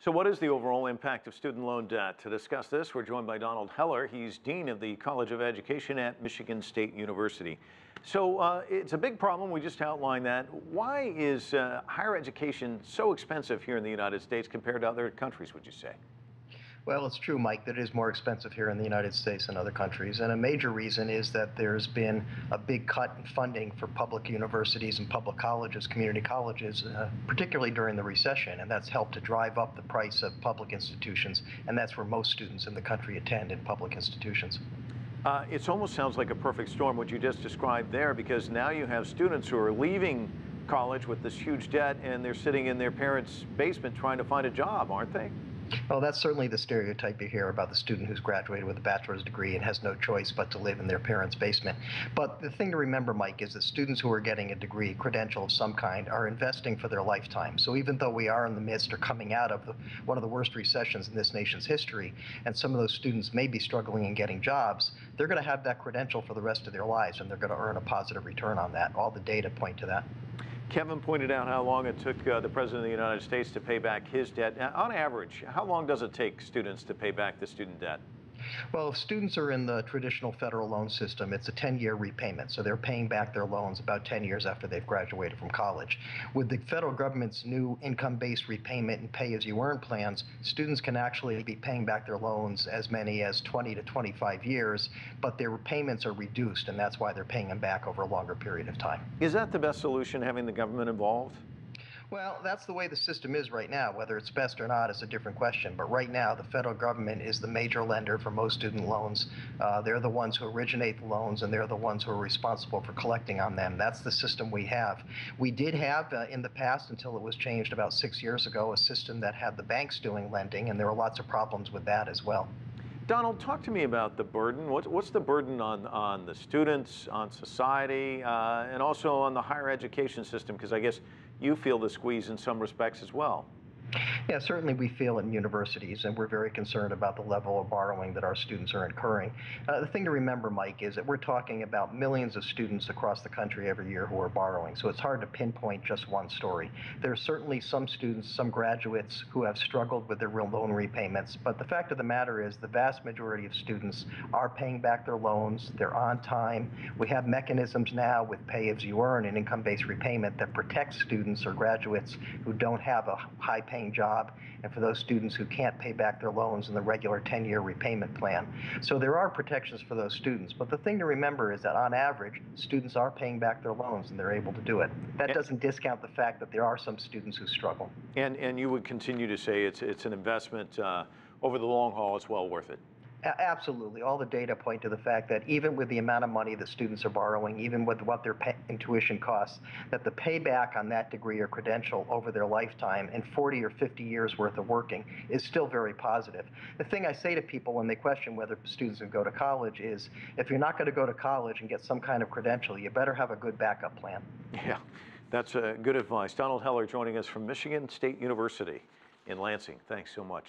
So what is the overall impact of student loan debt? To discuss this, we're joined by Donald Heller. He's Dean of the College of Education at Michigan State University. So it's a big problem. We just outlined that. Why is higher education so expensive here in the United States compared to other countries, would you say? Well, it's true, Mike, that it is more expensive here in the United States than other countries. And a major reason is that there's been a big cut in funding for public universities and public colleges, community colleges, particularly during the recession. And that's helped to drive up the price of public institutions. And that's where most students in the country attend, in public institutions. It almost sounds like a perfect storm, what you just described there, because now you have students who are leaving college with this huge debt and they're sitting in their parents' basement trying to find a job, aren't they? Well, that's certainly the stereotype you hear about the student who's graduated with a bachelor's degree and has no choice but to live in their parents' basement. But the thing to remember, Mike, is that students who are getting a degree, credential of some kind, are investing for their lifetime. So even though we are in the midst or coming out of one of the worst recessions in this nation's history, and some of those students may be struggling in getting jobs, they're going to have that credential for the rest of their lives, and they're going to earn a positive return on that. All the data point to that. Kevin pointed out how long it took the President of the United States to pay back his debt. On average, how long does it take students to pay back the student debt? Well, if students are in the traditional federal loan system, it's a 10-year repayment. So they're paying back their loans about 10 years after they've graduated from college. With the federal government's new income-based repayment and pay-as-you-earn plans, students can actually be paying back their loans as many as 20 to 25 years, but their payments are reduced, and that's why they're paying them back over a longer period of time. Is that the best solution, having the government involved? Well, that's the way the system is right now. Whether it's best or not is a different question. But right now, the federal government is the major lender for most student loans. They're the ones who originate the loans, and they're the ones who are responsible for collecting on them. That's the system we have. We did have, in the past, until it was changed about 6 years ago, a system that had the banks doing lending, and there were lots of problems with that as well. Donald, talk to me about the burden. What's the burden on the students, on society, and also on the higher education system? Because I guess you feel the squeeze in some respects as well. Yeah, certainly we feel in universities, and we're very concerned about the level of borrowing that our students are incurring. The thing to remember, Mike, is that we're talking about millions of students across the country every year who are borrowing, so it's hard to pinpoint just one story. There are certainly some students, some graduates, who have struggled with their real loan repayments, but the fact of the matter is the vast majority of students are paying back their loans, they're on time. We have mechanisms now with pay-as-you-earn and income-based repayment that protect students or graduates who don't have a high-paying job, and for those students who can't pay back their loans in the regular 10-year repayment plan. So there are protections for those students, but the thing to remember is that on average, students are paying back their loans and they're able to do it. That doesn't discount the fact that there are some students who struggle. And you would continue to say it's an investment over the long haul, it's well worth it. Absolutely. All the data point to the fact that even with the amount of money that students are borrowing, even with what their tuition costs, that the payback on that degree or credential over their lifetime in 40 or 50 years worth of working is still very positive. The thing I say to people when they question whether students can go to college is, if you're not going to go to college and get some kind of credential, you better have a good backup plan. Yeah, that's good advice. Donald Heller joining us from Michigan State University in Lansing. Thanks so much.